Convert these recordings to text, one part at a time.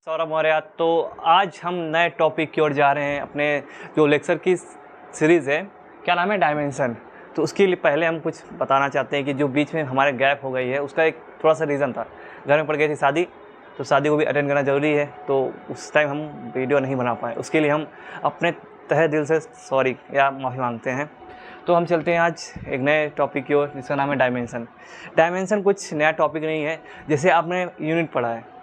सौरभ मौर्य। तो आज हम नए टॉपिक की ओर जा रहे हैं। अपने जो लेक्चर की सीरीज़ है, क्या नाम है, डायमेंशन। तो उसके लिए पहले हम कुछ बताना चाहते हैं कि जो बीच में हमारे गैप हो गई है उसका एक थोड़ा सा रीज़न था। घर में पड़ गई थी शादी, तो शादी को भी अटेंड करना ज़रूरी है, तो उस टाइम हम वीडियो नहीं बना पाए। उसके लिए हम अपने तहे दिल से सॉरी या माफ़ी मांगते हैं। तो हम चलते हैं आज एक नए टॉपिक की ओर, जिसका नाम है डायमेंशन। डायमेंशन कुछ नया टॉपिक नहीं है। जैसे आपने यूनिट पढ़ा है,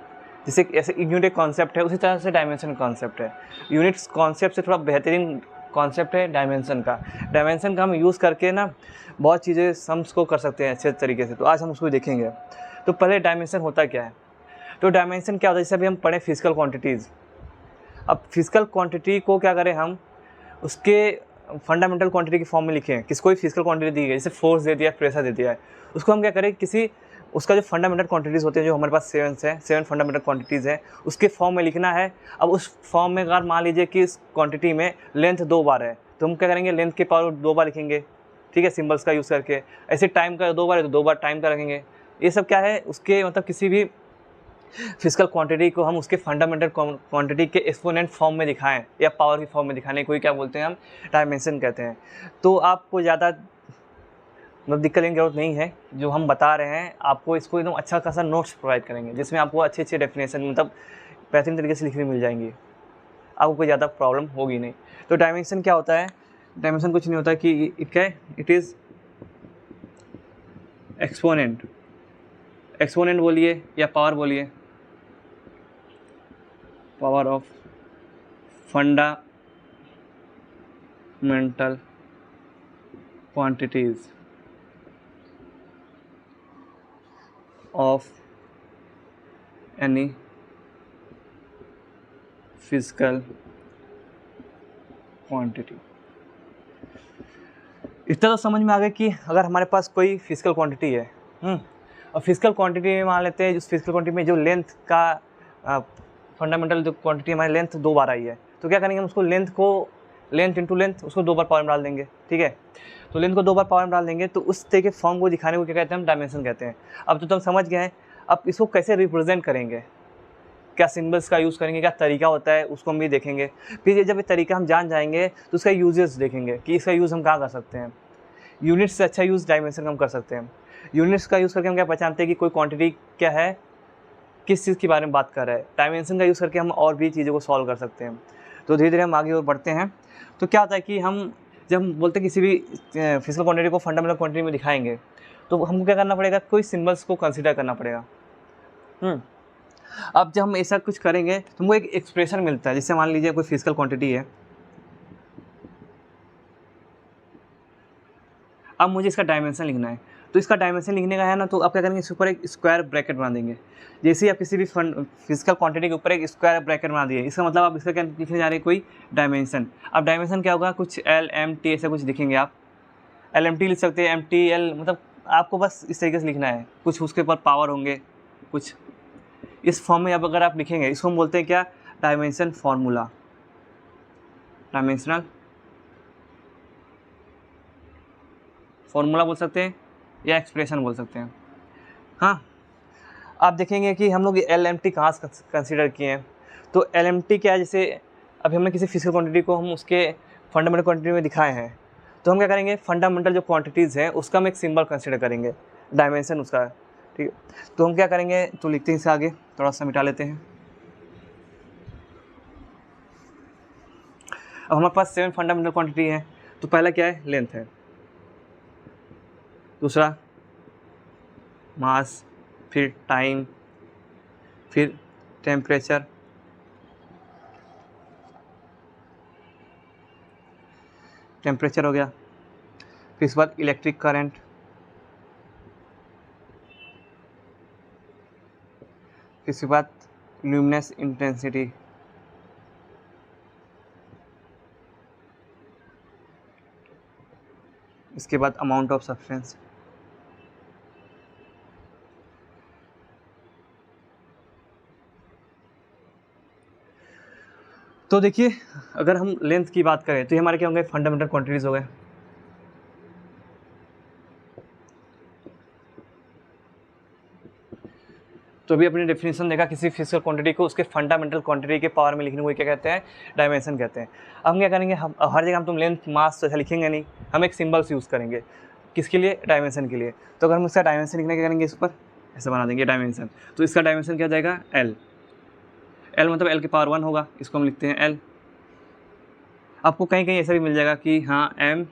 जैसे ऐसे यूनिट एक कॉन्सेप्ट है, उसी तरह से डायमेंशन कॉन्सेप्ट है। यूनिट्स कॉन्सेप्ट से थोड़ा बेहतरीन कॉन्सेप्ट है डायमेंशन का। डायमेंशन का हम यूज़ करके ना बहुत चीज़ें सम्स को कर सकते हैं अच्छे तरीके से। तो आज हम उसको देखेंगे। तो पहले डायमेंशन होता क्या है। तो डायमेंशन क्या होता है, जैसे अभी हम पढ़े फिजिकल क्वांटिटीज़। अब फिजिकल क्वांटिटी को क्या करें हम, उसके फंडामेंटल क्वांटिटी की फॉर्म में लिखें। किसको भी फिजिकल क्वांटिटी दी गई, जैसे फोर्स दे दिया, प्रेशर दे दिया है, उसको हम क्या करें, किसी उसका जो फंडामेंटल क्वांटिटीज़ होते हैं, जो हमारे पास 7 फंडामेंटल क्वांटिटीज़ है, उसके फॉर्म में लिखना है। अब उस फॉर्म में अगर मान लीजिए कि इस क्वांटिटी में लेंथ 2 बार है, तो हम क्या करेंगे, लेंथ के पावर 2 बार लिखेंगे, ठीक है, सिंबल्स का यूज़ करके। ऐसे टाइम का 2 बार है तो 2 बार टाइम का रखेंगे। ये सब क्या है, उसके मतलब किसी भी फिजिकल क्वांटिटी को हम उसके फंडामेंटल क्वांटिटी के एक्सपोनेंट फॉर्म में दिखाएं या पावर की फॉर्म में दिखाने को ही क्या बोलते हैं, हम डायमेंशन कहते हैं। तो आपको ज़्यादा मतलब दिक्कत लेने की जरूरत नहीं है। जो हम बता रहे हैं आपको, इसको एकदम अच्छा खासा नोट्स प्रोवाइड करेंगे, जिसमें आपको अच्छे अच्छे डेफिनेशन मतलब बेहतरीन तरीके से लिखने मिल जाएंगी। आपको कोई ज़्यादा प्रॉब्लम होगी नहीं। तो डायमेंशन क्या होता है, डायमेंशन कुछ नहीं होता कि इट इज़ एक्सपोनेंट। एक्सपोनेंट बोलिए या पावर बोलिए, power of fundamental quantities of any physical quantity. इतना तो समझ में आ गया कि अगर हमारे पास कोई फिजिकल क्वांटिटी है, और फिजिकल क्वांटिटी में मान लेते हैं, उस फिजिकल क्वांटिटी में जो लेंथ का फंडामेंटल जो क्वांटिटी हमारी लेंथ 2 बार आई है, तो क्या करेंगे हम उसको लेंथ इंटू लेंथ उसको 2 बार पावर में डाल देंगे, ठीक है। तो लेंथ को 2 बार पावर में डाल देंगे, तो उस तरह के फॉर्म को दिखाने को क्या कहते हैं, हम डायमेंशन कहते हैं। अब तो तुम समझ गए हैं। अब इसको कैसे रिप्रेजेंट करेंगे, क्या सिंबल्स का यूज़ करेंगे, क्या तरीका होता है, उसको हम भी देखेंगे। फिर ये जब ये तरीका हम जान जाएंगे तो उसका यूजेस देखेंगे कि इसका यूज़ हम कहाँ कर सकते हैं। यूनिट्स से अच्छा यूज़ डायमेंशन हम कर सकते हैं। यूनिट्स का यूज़ करके हम क्या पहचानते हैं कि कोई क्वांटिटी क्या है, किस चीज़ के बारे में बात कर रहा है। डायमेंशन का यूज़ करके हम और भी चीज़ों को सॉल्व कर सकते हैं। तो धीरे धीरे हम आगे और बढ़ते हैं। तो क्या होता है कि हम जब हम बोलते हैं किसी भी फिजिकल क्वांटिटी को फंडामेंटल क्वांटिटी में दिखाएंगे, तो हमको क्या करना पड़ेगा, कोई सिंबल्स को कंसिडर करना पड़ेगा। अब जब हम ऐसा कुछ करेंगे तो हमको एक एक्सप्रेशन मिलता है। जैसे मान लीजिए कोई फिजिकल क्वांटिटी है, अब मुझे इसका डायमेंशन लिखना है। तो इसका डायमेंशन लिखने का है ना, तो आप क्या करेंगे, इसके ऊपर एक स्क्वायर ब्रैकेट बना देंगे। जैसे ही आप किसी भी फिजिकल क्वांटिटी के ऊपर एक स्क्वायर ब्रैकेट बना दिए, इसका मतलब आप इसका क्या लिखने जा रहे हैं, कोई डायमेंशन। अब डायमेंशन क्या होगा, कुछ LMT ऐसा कुछ लिखेंगे आप। LMT लिख सकते हैं, MTL, मतलब आपको बस इस तरीके से लिखना है। कुछ उसके ऊपर पावर होंगे, कुछ इस फॉर्म में अब अगर आप लिखेंगे, इसको हम बोलते हैं क्या, डायमेंशन फार्मूला, डायमेंशनल फार्मूला बोल सकते हैं या एक्सप्रेशन बोल सकते हैं। हाँ, आप देखेंगे कि हम लोग LMT कहाँ से कंसिडर किए हैं। तो LMT क्या है, जैसे अभी हमने किसी फिजिकल क्वांटिटी को हम उसके फंडामेंटल क्वांटिटी में दिखाए हैं, तो हम क्या करेंगे, फंडामेंटल जो क्वांटिटीज़ हैं उसका हम एक सिंबल कंसिडर करेंगे, डायमेंशन उसका, ठीक है। तो हम क्या करेंगे, तो लिखते हैं इसे आगे, थोड़ा सा मिटा लेते हैं। अब हमारे पास 7 फंडामेंटल क्वांटिटी है। तो पहला क्या है, लेंथ है, दूसरा मास, फिर टाइम, फिर टेम्परेचर, टेम्परेचर हो गया, फिर इसके बाद इलेक्ट्रिक करंट, फिर इसके बाद ल्यूमिनस इंटेंसिटी, इसके बाद अमाउंट ऑफ सब्सटेंस। तो देखिए, अगर हम लेंथ की बात करें तो ये हमारे क्या होंगे, फंडामेंटल क्वांटिटीज हो गए। तो अभी अपनी डेफिनेशन देखा किसी फिजिकल क्वांटिटी को उसके फंडामेंटल क्वांटिटी के पावर में लिखने को क्या कहते हैं, डायमेंशन कहते हैं। अब हम क्या करेंगे, हम हर जगह हम तुम लेंथ मास तो ऐसा लिखेंगे नहीं, हम एक सिंबल्स यूज़ करेंगे किसके लिए, डायमेंशन के लिए। तो अगर हम इसका डायमेंशन लिखने क्या करेंगे, इस पर ऐसा बना देंगे डायमेंशन, तो इसका डायमेंशन क्या हो जाएगा, एल। एल मतलब एल के पावर 1 होगा, इसको हम लिखते हैं एल। आपको कहीं कहीं ऐसा भी मिल जाएगा कि हाँ एम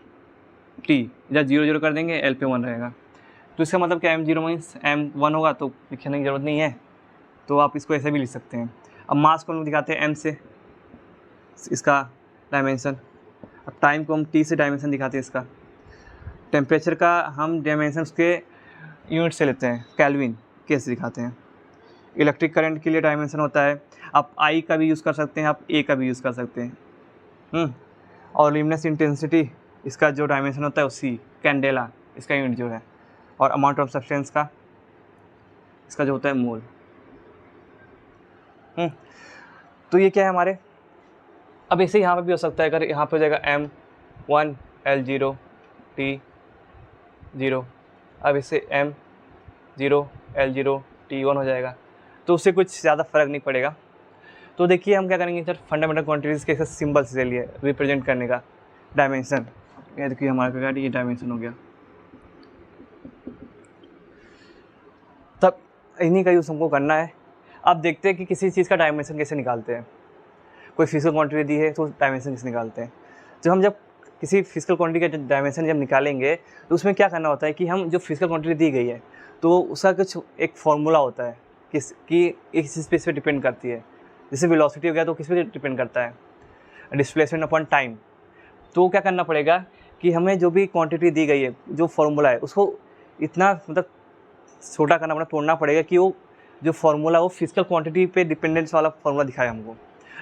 टी, जब 0 0 कर देंगे एल पे 1 रहेगा, तो इसका मतलब क्या M0 मीन्स M1 होगा, तो लिखने की ज़रूरत नहीं है, तो आप इसको ऐसे भी लिख सकते हैं। अब मास को हम दिखाते हैं M से, इसका डायमेंशन। अब टाइम को हम T से डायमेंशन दिखाते हैं इसका। टेम्परेचर का हम डायमेंशन उसके यूनिट से लेते हैं, केल्विन कैसे दिखाते हैं। इलेक्ट्रिक करंट के लिए डायमेंशन होता है, आप I का भी यूज़ कर सकते हैं, आप A का भी यूज़ कर सकते हैं। और ल्यूमिनस इंटेंसिटी, इसका जो डायमेंशन होता है C, कैंडेला इसका यूनिट जो है, और अमाउंट ऑफ सब्सटेंस का इसका जो होता है मोल। तो ये क्या है हमारे। अब ऐसे यहाँ पे भी हो सकता है, अगर यहाँ पे हो जाएगा M1 L0 T0, अब इससे M0 L0 T1 हो जाएगा, तो उससे कुछ ज़्यादा फर्क नहीं पड़ेगा। तो देखिए हम क्या करेंगे सर, फंडामेंटल क्वांटिटीज़ के सिंबल से लिए रिप्रेजेंट करने का डायमेंशन। ये देखिए हमारा ये डायमेंशन हो गया। तब इन्हीं का यूज़ हमको करना है। अब देखते हैं कि किसी चीज़ का डायमेंशन कैसे निकालते हैं। कोई फिजिकल क्वांटिटी दी है तो डायमेंशन कैसे निकालते हैं। जब किसी फिजिकल क्वांटिटी का डायमेंशन जब निकालेंगे तो उसमें क्या करना होता है कि हम जो फिजिकल क्वांटिटी दी गई है तो उसका कुछ एक फॉर्मूला होता है कि एक चीज़ पे इस पर डिपेंड करती है। जैसे वेलोसिटी हो गया तो किस पे डिपेंड करता है, डिस्प्लेसमेंट अपॉन टाइम। तो क्या करना पड़ेगा कि हमें जो भी क्वांटिटी दी गई है, जो फार्मूला है, उसको इतना मतलब छोटा करना पड़ेगा, तोड़ना पड़ेगा कि वो जो फार्मूला वो फिजिकल क्वांटिटी पे डिपेंडेंस वाला फार्मूला दिखाए हमको।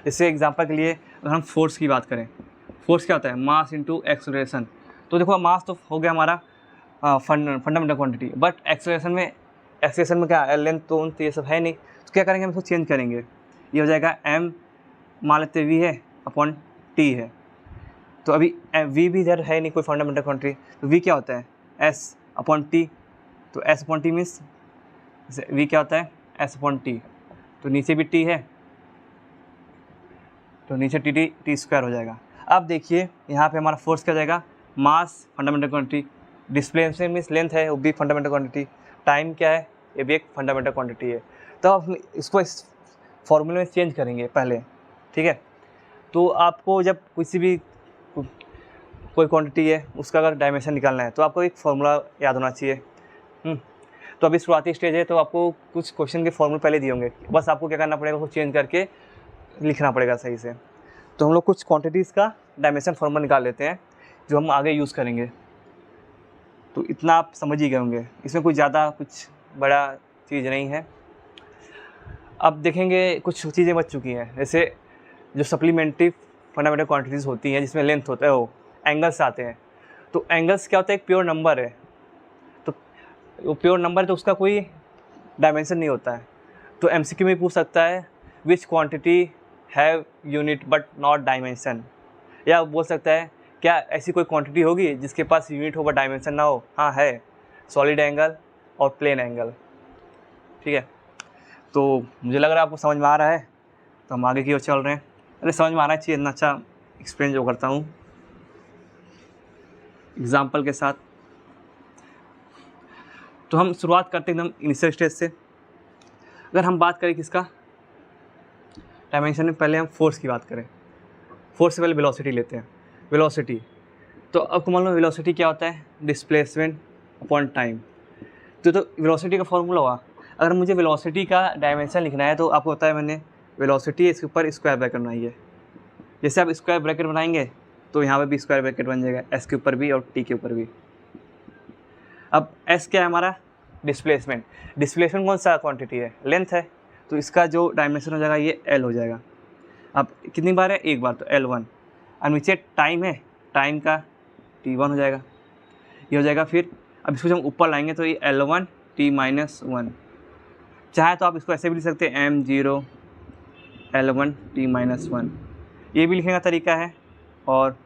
जैसे एग्जांपल के लिए अगर हम फोर्स की बात करें, फोर्स क्या होता है, मास इनटू एक्सेलरेशन। तो देखो मास तो हो गया हमारा फंडामेंटल क्वांटिटी, बट एक्सेलरेशन में क्या लेंथ तो ये सब है नहीं, तो क्या करेंगे हम इसको चेंज करेंगे। ये हो जाएगा m मान लेते v है अपॉन t है, तो अभी v भी इधर है नहीं कोई फंडामेंटल क्वांटिटी, तो v क्या होता है s अपॉन t। तो s upon T means v क्या होता है s अपॉन टी, तो नीचे भी t है तो नीचे टी स्क्वायर हो जाएगा। अब देखिए यहाँ पे हमारा फोर्स क्या हो जाएगा, mass fundamental quantity, displacement means length है वो भी फंडामेंटल क्वांटिटी, टाइम क्या है ये भी एक फंडामेंटल क्वांटिटी है। तो आप इसको इस फॉर्मूले में चेंज करेंगे पहले, ठीक है। तो आपको जब किसी भी कोई क्वांटिटी है उसका अगर डायमेंशन निकालना है तो आपको एक फार्मूला याद होना चाहिए। तो अभी शुरुआती स्टेज है तो आपको कुछ क्वेश्चन के फॉर्मूले पहले दिए होंगे, बस आपको क्या करना पड़ेगा उसको चेंज करके लिखना पड़ेगा सही से। तो हम लोग कुछ क्वांटिटीज़ का डायमेंशन फार्मूला निकाल लेते हैं जो हम आगे यूज़ करेंगे। तो इतना आप समझ ही गए होंगे, इसमें कुछ ज़्यादा कुछ बड़ा चीज़ नहीं है। अब देखेंगे कुछ चीज़ें बच चुकी हैं, जैसे जो सप्लीमेंट्री फंडामेंटल क्वांटिटीज़ होती हैं जिसमें लेंथ होता है, वो एंगल्स आते हैं। तो एंगल्स क्या होता है, एक प्योर नंबर है, तो वो प्योर नंबर है तो उसका कोई डायमेंशन नहीं होता है। तो एमसीक्यू में पूछ सकता है विच quantity have unit but not dimension, या बोल सकता है क्या ऐसी कोई क्वांटिटी होगी जिसके पास यूनिट हो बट डायमेंशन ना हो। हाँ है, सॉलिड एंगल और प्लेन एंगल, ठीक है। तो मुझे लग रहा है आपको समझ में आ रहा है, तो हम आगे की ओर चल रहे हैं। अरे समझ में आना चाहिए, इतना अच्छा एक्सप्लेन जो करता हूँ एग्जाम्पल के साथ। तो हम शुरुआत करते हैं एकदम इनिशियल स्टेज से। अगर हम बात करें किसका डायमेंशन में, पहले हम फोर्स की बात करें। फोर्स से पहले वेलोसिटी लेते हैं। वेलोसिटी, तो अब मान लो वेलोसिटी क्या होता है, डिस्प्लेसमेंट अपॉन टाइम। तो वेलोसिटी का फॉर्मूला हुआ, अगर मुझे वेलोसिटी का डायमेंशन लिखना है तो आपको पता है मैंने वेलोसिटी इसके ऊपर स्क्वायर ब्रैकेट बनाई है। जैसे आप स्क्वायर ब्रैकेट बनाएंगे तो यहाँ पे भी स्क्वायर ब्रैकेट बन जाएगा, एस के ऊपर भी और टी के ऊपर भी। अब एस क्या है हमारा, डिस्प्लेसमेंट। डिस्प्लेसमेंट कौन सा क्वांटिटी है, लेंथ है, तो इसका जो डायमेंशन हो जाएगा ये एल हो जाएगा। अब कितनी बार है, एक बार, तो L1। और नीचे टाइम है, टाइम का T1 हो जाएगा, ये हो जाएगा। फिर अब इसको जब हम ऊपर लाएंगे तो ये L1 T-1। चाहे तो आप इसको ऐसे भी लिख सकते हैं M0 L1 T-1, ये भी लिखने का तरीका है। और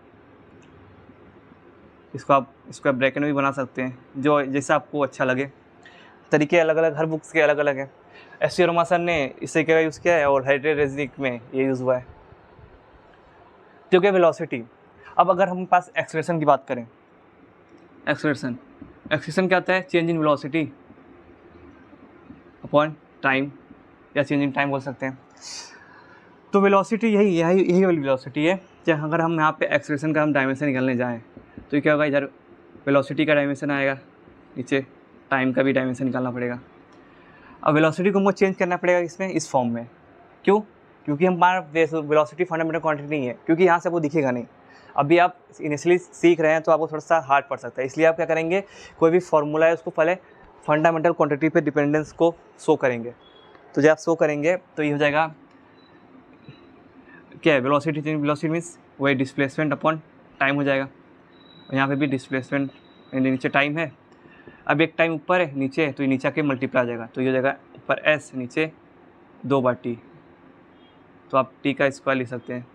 इसको आप स्क्वायर ब्रैकेट में भी बना सकते हैं, जो जैसा आपको अच्छा लगे। तरीके अलग अलग, हर बुक्स के अलग अलग हैं। एस्टिरोमा सर ने इसे क्या यूज़ किया है और हाइड्रोरेजिक में ये यूज़ हुआ है। क्योंकि वेलोसिटी, अब अगर हम पास एक्सेलरेशन की बात करें, एक्सेलरेशन क्या होता है? Change in velocity upon time, या चेंज इन टाइम बोल सकते हैं। तो वेलोसिटी यही वाली वेलोसिटी है। जहाँ अगर हम यहाँ पे एक्सेलरेशन का हम डायमेंशन निकालने जाएँ तो क्या होगा, इधर वेलोसिटी का डायमेंशन आएगा, नीचे टाइम का भी डायमेंशन निकालना पड़ेगा। अब वेलोसिटी को हमको चेंज करना पड़ेगा इसमें, इस फॉर्म में। क्यों? क्योंकि हमारा वेलोसिटी फंडामेंटल क्वांटिटी नहीं है, क्योंकि यहाँ से वो दिखेगा नहीं। अभी आप इनिशियली सीख रहे हैं तो आपको थोड़ा सा हार्ड पड़ सकता है, इसलिए आप क्या करेंगे, कोई भी फॉर्मूला है उसको पहले फंडामेंटल क्वांटिटी पे डिपेंडेंस को शो करेंगे। तो जब आप शो करेंगे तो ये हो जाएगा क्या है, वेलोसिटी मीन्स वही डिस्प्लेसमेंट अपॉन टाइम हो जाएगा। यहाँ पे भी डिस्प्लेसमेंट, नीचे टाइम है, अब एक टाइम ऊपर है नीचे, तो ये नीचे आके मल्टीप्लाई आ जाएगा, तो ये हो जाएगा ऊपर एस, नीचे 2 बार टी, तो आप टी का स्क्वायर लिख सकते हैं।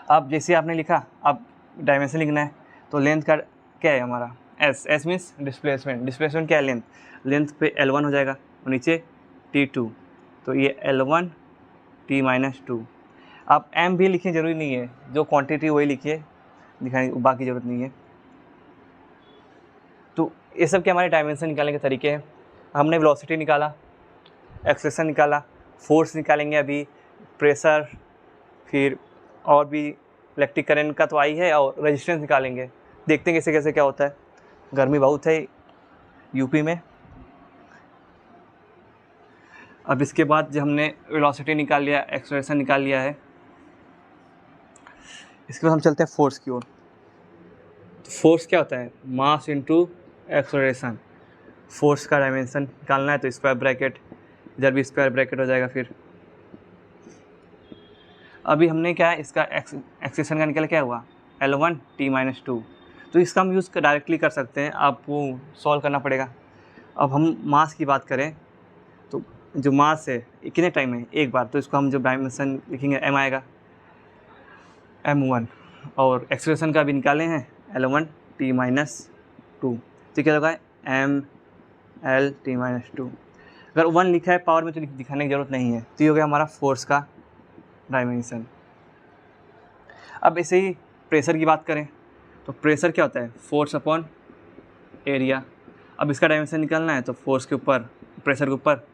अब जैसे आपने लिखा, अब डायमेंशन लिखना है, तो लेंथ का क्या है हमारा एस मीन्स डिस्प्लेसमेंट क्या है, लेंथ पे L1 हो जाएगा और नीचे T2, तो ये L1 T-2। आप m भी लिखिए, ज़रूरी नहीं है, जो क्वांटिटी वही लिखिए, दिखाने बाकी ज़रूरत नहीं है। तो ये सब के हमारे डायमेंशन निकालने के तरीके हैं। हमने वेलोसिटी निकाला, एक्सेलरेशन निकाला, फोर्स निकालेंगे अभी, प्रेशर, फिर और भी इलेक्ट्रिक करंट का तो आई है, और रेजिस्टेंस निकालेंगे। देखते हैं कैसे कैसे क्या होता है। गर्मी बहुत है यूपी में। अब इसके बाद जब हमने वेलोसिटी निकाल लिया, एक्सेलरेशन निकाल लिया है, इसके बाद हम चलते हैं फोर्स की ओर। तो फोर्स क्या होता है, मास इनटू एक्सेलरेशन। फोर्स का डायमेंशन निकालना है तो स्क्वायर ब्रैकेट, इधर भी स्क्वायर ब्रैकेट हो जाएगा। फिर अभी हमने क्या है, इसका एक्सेलरेशन का निकल क्या हुआ, L1 T-2। तो इसका हम यूज़ डायरेक्टली कर सकते हैं, आपको सॉल्व करना पड़ेगा। अब हम मास की बात करें तो जो मास है कितने टाइम है, एक बार, तो इसको हम जो डायमेंशन लिखेंगे m आएगा, M1। और एक्सेलरेशन का भी निकाले हैं L1 T-2, तो क्या होगा ML T-2। अगर 1 लिखा है पावर में तो दिखाने की ज़रूरत नहीं है, तो ये हो गया हमारा फोर्स का डायमेंशन। अब ऐसे ही प्रेशर की बात करें तो प्रेशर क्या होता है, फोर्स अपॉन एरिया। अब इसका डायमेंशन निकालना है तो फोर्स के ऊपर, प्रेशर के ऊपर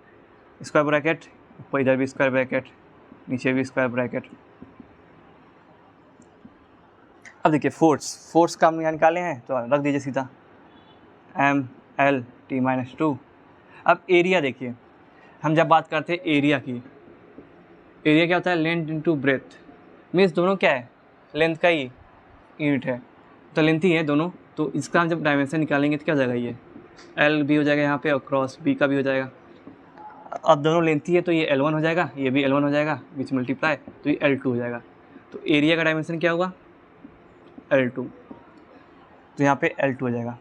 स्क्वायर ब्रैकेट, ऊपर इधर भी स्क्वायर ब्रैकेट, नीचे भी स्क्वायर ब्रैकेट। अब देखिए फोर्स का हम यहाँ निकाले हैं तो रख दीजिए सीधा ML T-2। अब एरिया देखिए, हम जब बात करते हैं एरिया की, एरिया क्या होता है, लेंथ इनटू ब्रेथ, मीन्स दोनों क्या है, लेंथ का ही यूनिट है, तो लेंथ ही है दोनों। तो इसका हम जब डायमेंशन निकालेंगे तो क्या हो जाएगा, ये L भी हो जाएगा यहाँ पे, और क्रॉस B का भी हो जाएगा। अब दोनों लेंथ ही है तो ये L1 हो जाएगा, ये भी L1 हो जाएगा, बीच मल्टीप्लाई, तो ये L2 हो जाएगा। तो एरिया का डायमेंशन क्या होगा, L2, तो यहाँ पे L2 हो जाएगा।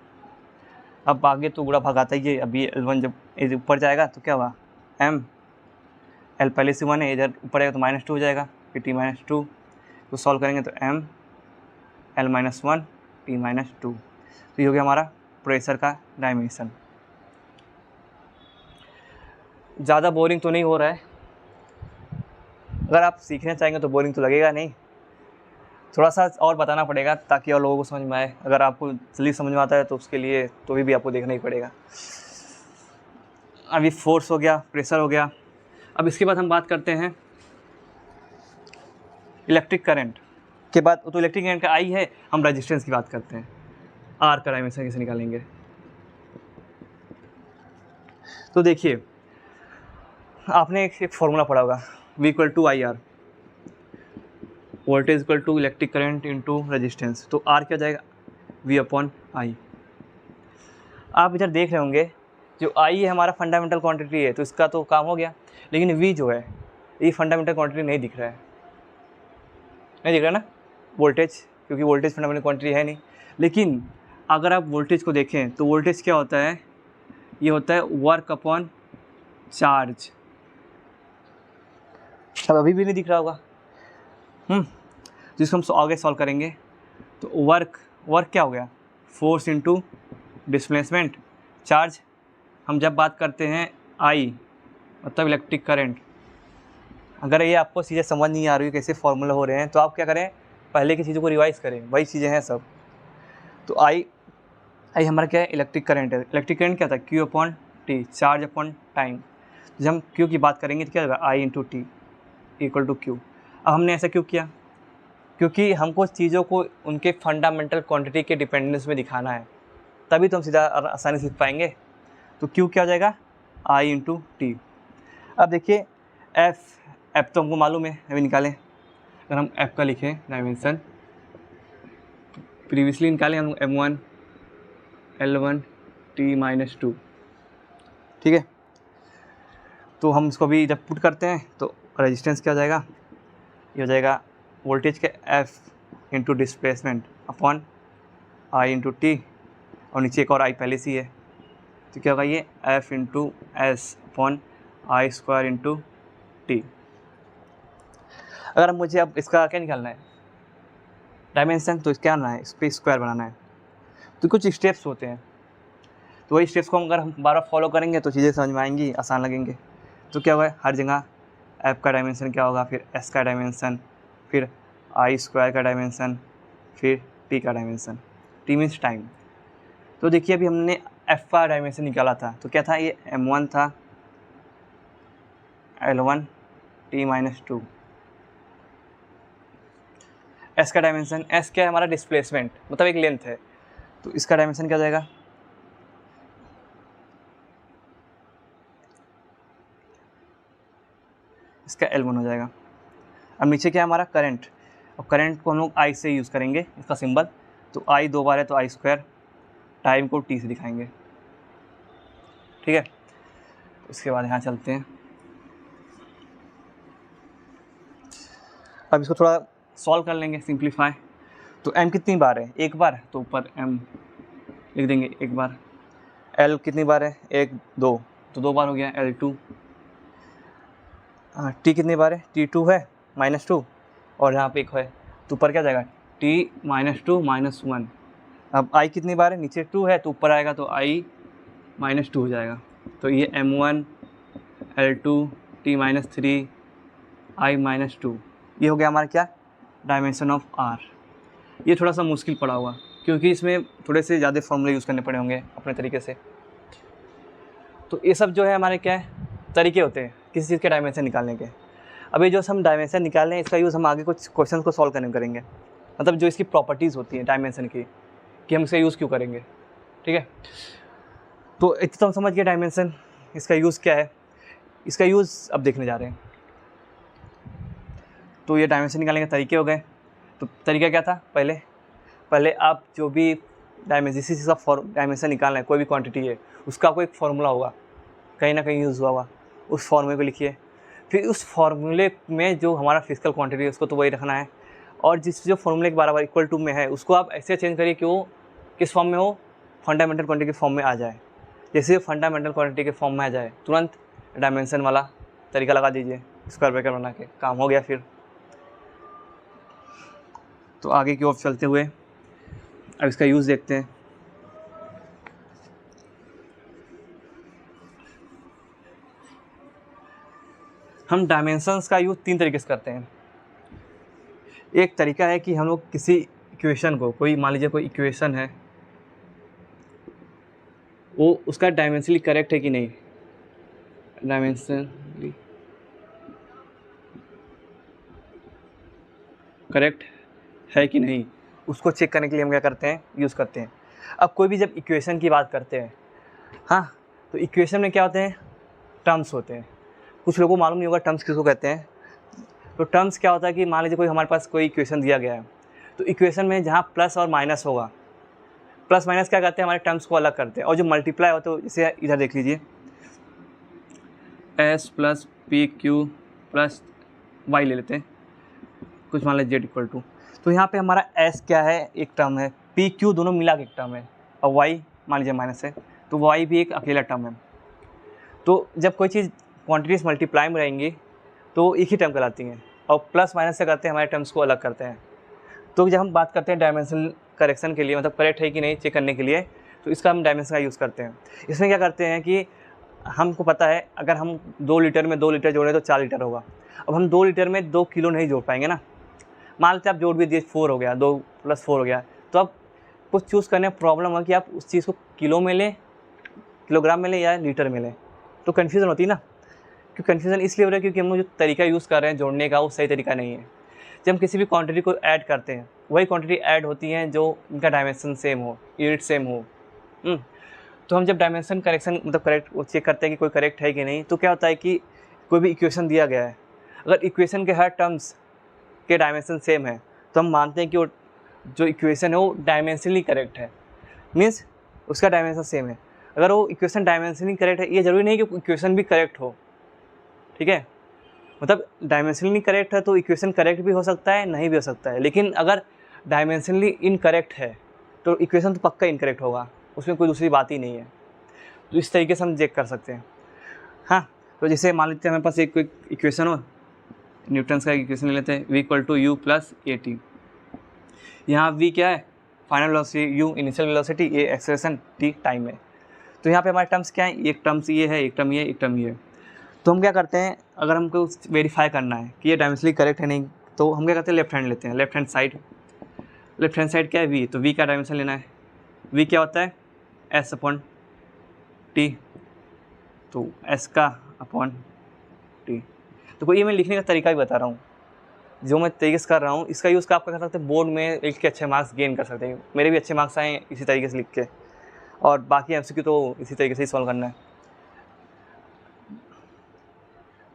अब आगे तो गुणा भाग आता ही है, अभी L1 जब ऊपर जाएगा तो क्या होगा, L पहले से 1 है, इधर ऊपर आएगा तो -2 हो जाएगा, फिर T-2 तो सॉल्व करेंगे तो ML-1 T-2। तो ये हो गया हमारा प्रेशर का डायमेंशन। ज़्यादा बोरिंग तो नहीं हो रहा है, अगर आप सीखना चाहेंगे तो बोरिंग तो लगेगा नहीं, थोड़ा सा और बताना पड़ेगा ताकि और लोगों को समझ में आए। अगर आपको जल्दी समझ में आता है तो उसके लिए तो भी आपको देखना ही पड़ेगा। अभी फोर्स हो गया, प्रेशर हो गया। अब इसके बाद हम बात करते हैं इलेक्ट्रिक करंट के बाद, तो इलेक्ट्रिक करंट का आई है, हम रेजिस्टेंस की बात करते हैं। आर का डायमेंशन कैसे निकालेंगे, तो देखिए आपने एक फॉर्मूला पढ़ा होगा, V=IR, voltage equal to electric current into resistance. तो आर क्या हो जाएगा, V/I। आप इधर देख रहे होंगे जो आई है हमारा फंडामेंटल क्वांटिटी है, तो इसका तो काम हो गया, लेकिन V जो है ये फंडामेंटल क्वांटिटी नहीं दिख रहा है, नहीं दिख रहा ना वोल्टेज, क्योंकि वोल्टेज फंडामेंटल क्वांटिटी है नहीं। लेकिन अगर आप वोल्टेज को देखें तो वोल्टेज क्या होता है, ये होता है वर्क अपॉन चार्ज। अब अभी भी नहीं दिख रहा होगा, जिसको हम आगे सॉल्व करेंगे। तो वर्क क्या हो गया, फोर्स इनटू डिस्प्लेसमेंट, चार्ज। हम जब बात करते हैं आई मतलब इलेक्ट्रिक करंट। अगर ये आपको चीज़ें समझ नहीं आ रही है कैसे फॉर्मूला हो रहे हैं तो आप क्या करें, पहले की चीज़ों को रिवाइज करें, वही चीज़ें हैं सब। तो आई हमारा क्या है, इलेक्ट्रिक करंट है। इलेक्ट्रिक करंट क्या था, Q upon T, charge upon time. जब हम क्यू की बात करेंगे तो क्या होगा, I into T equal to Q. अब हमने ऐसा क्यों किया, क्योंकि हमको चीज़ों को उनके फंडामेंटल क्वांटिटी के डिपेंडेंस में दिखाना है, तभी तो हम सीधा आसानी से लिख पाएंगे। तो क्यू क्या हो जाएगा, आई इंटू टी। अब देखिए एफ तो हमको मालूम है, अभी निकालें। अगर हम एफ का लिखें डायमेंशन, प्रीवियसली निकालें हम m1 L1 T-2, ठीक है। तो हम इसको भी जब पुट करते हैं तो रेजिस्टेंस क्या हो जाएगा, ये हो जाएगा वोल्टेज के F into displacement upon I into T, और नीचे एक और आई पहले से ही है, तो क्या होगा ये F into S upon I square into T. अगर मुझे अब इसका क्या निकालना है, डायमेंशन, तो क्या बनाना है, इस पर स्क्वायर बनाना है। तो कुछ स्टेप्स होते हैं, तो वही स्टेप्स को अगर हम बार बार फॉलो करेंगे तो चीज़ें समझ में आएंगी, आसान लगेंगे। तो क्या होगा, हर जगह एफ का डायमेंशन क्या होगा, फिर एस का डायमेंशन, फिर आई स्क्वायर का डायमेंशन, फिर टी का डायमेंशन। T means time. तो देखिए अभी हमने एफ का डायमेंशन निकाला था, तो क्या था, ये m1 था L1 T-2। एस का डायमेंशन, एस क्या है हमारा, डिस्प्लेसमेंट मतलब एक लेंथ है, तो इसका डायमेंशन क्या हो जाएगा, इसका L1 हो जाएगा। अब नीचे क्या है हमारा करंट, और करंट को हम लोग आई से यूज़ करेंगे, इसका सिंबल, तो आई दो बार है तो आई स्क्वायर, टाइम को टी से दिखाएंगे, ठीक है। उसके बाद यहाँ चलते हैं, अब इसको थोड़ा सॉल्व कर लेंगे, सिंप्लीफाई। तो m कितनी बार है, एक बार, तो ऊपर m लिख देंगे एक बार। l कितनी बार है, एक दो, तो दो बार हो गया L2। t कितनी बार है, T2 है -2, और यहाँ पे एक है, तो ऊपर क्या जाएगा T-2 -1। अब i कितनी बार है, नीचे 2 है तो ऊपर आएगा तो i -2 हो जाएगा। तो ये m1 L2 T-3 i -2, ये हो गया हमारा क्या, डायमेंशन ऑफ r। ये थोड़ा सा मुश्किल पड़ा हुआ क्योंकि इसमें थोड़े से ज़्यादा फॉर्मूले यूज़ करने पड़े होंगे अपने तरीके से। तो ये सब जो है हमारे क्या है, तरीके होते हैं किसी चीज़ के डायमेंशन निकालने के। अभी जो हम डायमेंशन निकाल रहे हैं इसका यूज़ हम आगे कुछ क्वेश्चन को सॉल्व करने में करेंगे, मतलब जो इसकी प्रॉपर्टीज़ होती हैं डायमेंशन की, कि हम इसका यूज़ क्यों करेंगे, ठीक है। तो इतना तो हम समझ गए डायमेंशन, इसका यूज़ क्या है, इसका यूज़ अब देखने जा रहे हैं। तो ये डायमेंशन निकालने के तरीके हो गए। तो तरीका क्या था, पहले आप जो भी जिस चीज़ का डायमेंशन निकालना है, कोई भी क्वांटिटी है, उसका कोई एक फार्मूला होगा, कहीं ना कहीं यूज़ हुआ होगा, उस फार्मूले को लिखिए। फिर उस फार्मूले में जो हमारा फिजिकल क्वांटिटी है उसको तो वही रखना है, और जिस जो फार्मूले के बराबर इक्वल टू में है उसको आप ऐसे चेंज करिए कि वो किस फॉर्म में हो, फंडामेंटल क्वांटिटी के फॉर्म में आ जाए। जैसे फंडामेंटल क्वांटिटी के फॉर्म में आ जाए तुरंत डायमेंशन वाला तरीका लगा दीजिए, स्क्वायर ब्रैकेट बना के, काम हो गया फिर। तो आगे की ओर चलते हुए अब इसका यूज़ देखते हैं। हम डायमेंशंस का यूज़ तीन तरीके से करते हैं। एक तरीका है कि हम लोग किसी इक्वेशन को, कोई मान लीजिए कोई इक्वेशन है, वो उसका डायमेंशनली करेक्ट है कि नहीं, डायमेंशनली करेक्ट है कि नहीं, उसको चेक करने के लिए हम क्या करते हैं, यूज़ करते हैं। अब कोई भी जब इक्वेशन की बात करते हैं, हाँ, तो इक्वेशन में क्या होते हैं, टर्म्स होते हैं। कुछ लोगों को मालूम नहीं होगा टर्म्स किसको कहते हैं। तो टर्म्स क्या होता है कि मान लीजिए कोई हमारे पास कोई इक्वेशन दिया गया है, तो इक्वेशन में जहाँ प्लस और माइनस होगा, प्लस माइनस क्या करते हैं, हमारे टर्म्स को अलग करते हैं। और जो मल्टीप्लाई होता है, जैसे इधर देख लीजिए, S plus P Q plus Y ले लेते हैं, कुछ मान लीजिए जेड इक्वल टू। तो यहाँ पे हमारा एस क्या है, एक टर्म है, पी क्यू दोनों मिला के एक टर्म है, और वाई मान लीजिए माइनस है, तो वाई भी एक अकेला टर्म है। तो जब कोई चीज़ क्वांटिटीज मल्टीप्लाई में रहेंगी तो एक ही टर्म कहलाती हैं, और प्लस माइनस से करते हैं हमारे टर्म्स को अलग करते हैं। तो जब हम बात करते हैं डायमेंशन करेक्शन के लिए, मतलब करेक्ट है कि नहीं चेक करने के लिए, तो इसका हम डायमेंशन का यूज़ करते हैं। इसमें क्या करते हैं कि हमको पता है अगर हम 2 लीटर में 2 लीटर जोड़ें तो 4 लीटर होगा। अब हम 2 लीटर में 2 किलो नहीं जोड़ पाएंगे ना। मान लेते आप जोड़ भी दिए 4 हो गया, 2 + 4 हो गया, तो अब कुछ चूज़ करने में प्रॉब्लम है कि आप उस चीज़ को किलो में लें, किलोग्राम में लें या लीटर में लें, तो कन्फ्यूज़न होती है ना। क्यों कन्फ्यूज़न इसलिए हो रहा है क्योंकि हम लोग जो तरीका यूज़ कर रहे हैं जोड़ने का वो सही तरीका नहीं है। जब हम किसी भी क्वांटिटी को ऐड करते हैं वही क्वांटिटी ऐड होती हैं जो इनका डायमेंशन सेम हो, यूनिट सेम हो। तो हम जब डायमेंशन करेक्शन मतलब करेक्ट वो चेक करते हैं कि कोई करेक्ट है कि नहीं, तो क्या होता है कि कोई भी इक्वेशन दिया गया है, अगर इक्वेशन के हर टर्म्स के डायमेंशन सेम है तो हम मानते हैं कि वो जो इक्वेशन है वो डायमेंशनली करेक्ट है, मीन्स उसका डायमेंशन सेम है। अगर वो इक्वेशन डायमेंशनली करेक्ट है, ये ज़रूरी नहीं कि इक्वेशन भी करेक्ट हो, ठीक है। मतलब डायमेंशनली करेक्ट है तो इक्वेशन करेक्ट भी हो सकता है, नहीं भी हो सकता है, लेकिन अगर डायमेंशनली इनकरेक्ट है तो इक्वेशन तो पक्का इनकरेक्ट होगा, उसमें कोई दूसरी बात ही नहीं है। तो इस तरीके से हम चेक कर सकते हैं। हाँ, तो जैसे मान लेते हैं हमारे पास एक इक्वेशन हो, न्यूटन्स का इक्वेशन ले लेते हैं, v = u + at। यहाँ v क्या है, final velocity, u initial velocity, a acceleration, t time है। तो यहाँ पे हमारे टर्म्स क्या है, एक टर्म्स ये है, एक टर्म ये, एक टर्म ये। तो हम क्या करते हैं, अगर हमको वेरीफाई करना है कि ये डायमेंशनली करेक्ट है नहीं, तो हम क्या करते हैं, लेफ्ट हैंड लेते हैं, लेफ्ट हैंड साइड क्या है, v, तो v का डायमेंशन लेना है। v क्या होता है, s/t, तो s का अपॉन t। तो कोई ये मैं लिखने का तरीका भी बता रहा हूँ, जो मैं तरीके से कर रहा हूँ, इसका यूज़ आप कर सकते हैं बोर्ड में लिख के अच्छे मार्क्स गेन कर सकते हैं। मेरे भी अच्छे मार्क्स आए इसी तरीके से लिख के, और बाकी MCQ तो इसी तरीके से ही सॉल्व करना है।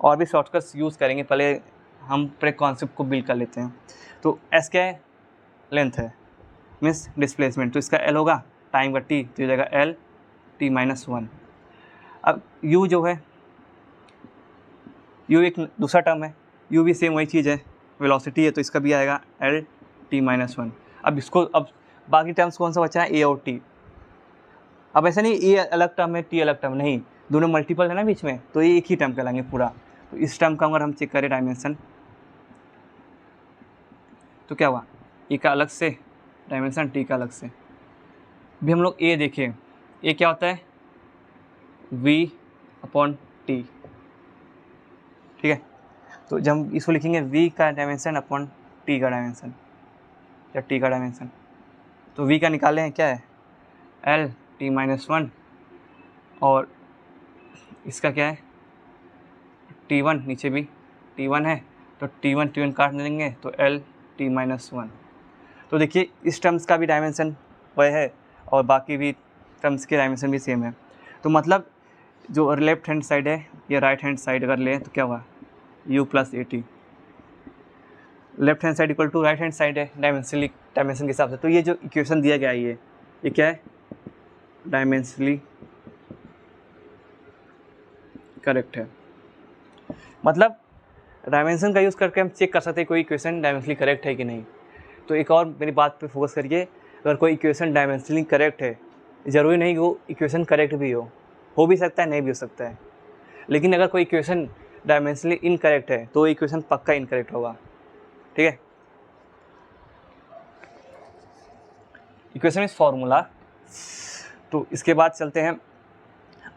और भी शॉर्टकट्स यूज़ करेंगे, पहले हम पूरे कॉन्सेप्ट को बिल्ड कर लेते हैं। तो s क्या है, लेंथ है, मीन्स डिस्प्लेसमेंट, तो इसका l होगा, टाइम का t, तो हो जाएगा l t-1। अब u जो है, u एक दूसरा टर्म है, u भी सेम वही चीज़ है, वेलोसिटी है, तो इसका भी आएगा l t-1। अब इसको, अब बाकी टर्म्स कौन सा बचा है, a और t। अब ऐसा नहीं a अलग टर्म है t अलग टर्म, नहीं, दोनों मल्टीपल है ना बीच में, तो ये एक ही टर्म कहलाएंगे पूरा। तो इस टर्म का अगर हम चेक करें डायमेंशन, तो क्या हुआ, a का अलग से डायमेंशन, t का अलग से। भी हम लोग a देखें, a क्या होता है, v/t, ठीक है। तो जब हम इसको लिखेंगे v का डायमेंशन अपॉन t का डायमेंशन, या t का डायमेंशन, तो v का निकाले हैं क्या है, l t-1, और इसका क्या है, t1, नीचे भी t1 है, तो t1 काट देंगे तो l t-1। तो देखिए इस टर्म्स का भी डायमेंशन वह है और बाकी भी टर्म्स के डायमेंशन भी सेम है। तो मतलब जो लेफ्ट हैंड साइड है या राइट हैंड साइड अगर लें तो क्या हुआ, u + at, left hand side equal to right hand side है डायमेंशन के हिसाब से। तो ये जो इक्वेशन दिया गया है ये क्या है, डायमेंशनली करेक्ट है। मतलब डायमेंशन का यूज़ करके हम चेक कर सकते हैं कोई इक्वेशन डायमेंशनली करेक्ट है कि नहीं। तो एक और मेरी बात पे फोकस करिए, अगर कोई इक्वेशन डायमेंशनली करेक्ट है, ज़रूरी नहीं कि वो इक्वेशन करेक्ट भी हो भी सकता है, नहीं भी हो सकता है। लेकिन अगर कोई इक्वेशन डायमेंशनली इनकरेक्ट है तो इक्वेशन पक्का इनकरेक्ट होगा, ठीक है। Equation is formula. तो इसके बाद चलते हैं,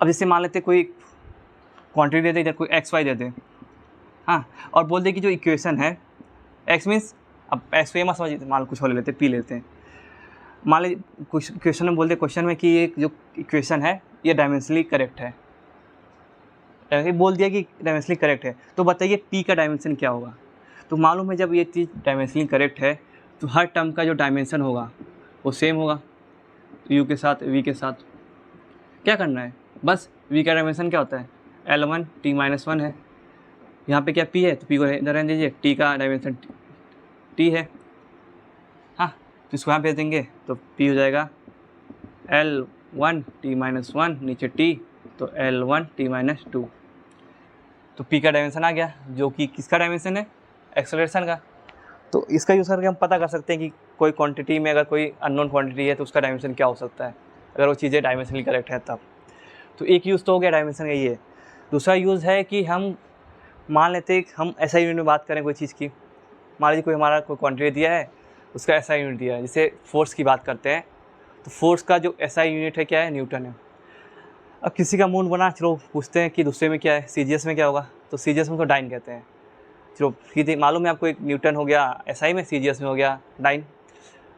अब जैसे मान लेते कोई क्वांटिटी दे दे, इधर कोई XY दे दे, हाँ, और बोल दे कि जो इक्वेशन है x मीन्स, अब x मत समझिए, मान कुछ और ले लेते, p लेते हैं। मान लीजिए कुछ क्वेश्चन में बोल दे, क्वेश्चन में कि ये जो इक्वेशन है ये डायमेंशनली करेक्ट है, बोल दिया कि डायमेंशनली करेक्ट है, तो बताइए p का डायमेंशन क्या होगा। तो मालूम है जब ये चीज़ डायमेंशनली करेक्ट है तो हर टर्म का जो डायमेंशन होगा वो सेम होगा, u के साथ v के साथ। क्या करना है, बस v का डायमेंशन क्या होता है, l1 t-1 है, यहाँ पे क्या p है तो p को इधर रहने दीजिए, t का डायमेंशन t है, हाँ, तो इसको यहाँ भेज देंगे तो p हो जाएगा l1 t-1, नीचे t, तो l1 t-2। तो p का डायमेंशन आ गया, जो कि किसका डायमेंशन है, एक्सेलरेशन का। तो इसका यूज़ करके हम पता कर सकते हैं कि कोई क्वांटिटी में अगर कोई अननोन क्वांटिटी है तो उसका डायमेंशन क्या हो सकता है, अगर वो चीज़ें डायमेंशनली करेक्ट है तब। तो एक यूज़ तो हो गया डायमेंशन का ये। दूसरा यूज़ है कि हम मान लेते हैं हम ऐसा यूनिट में बात करें कोई चीज़ की, मान लीजिए कोई हमारा कोई क्वांटिटी दिया है, उसका ऐसा यूनिट दिया है, जैसे फोर्स की बात करते हैं तो फोर्स का जो ऐसा यूनिट है क्या है, न्यूटन है। अब किसी का मूड बना, चलो पूछते हैं कि दूसरे में क्या है, सीजीएस में क्या होगा। तो सीजीएस में तो डाइन कहते हैं। चलो फिर मालूम है आपको, एक न्यूटन हो गया एसआई में, सीजीएस में हो गया डाइन।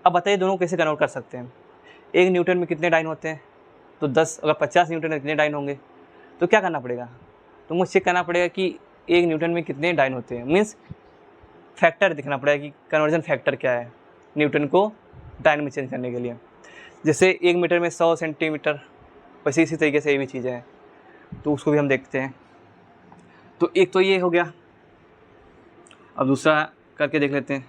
अब बताइए दोनों कैसे कन्वर्ट कर सकते हैं। एक न्यूटन में कितने डाइन होते हैं, तो 10, अगर 50 न्यूटन में कितने डाइन होंगे। तो क्या करना पड़ेगा, तो मुझे चेक करना पड़ेगा कि एक न्यूटन में कितने डाइन होते हैं, मीन्स फैक्टर दिखना पड़ेगा कि कन्वर्जन फैक्टर क्या है न्यूटन को डाइन में चेंज करने के लिए। जैसे 1 मीटर में 100 सेंटीमीटर, वैसे इसी तरीके से ये भी चीज़ें हैं, तो उसको भी हम देखते हैं। तो एक तो ये हो गया, अब दूसरा करके देख लेते हैं।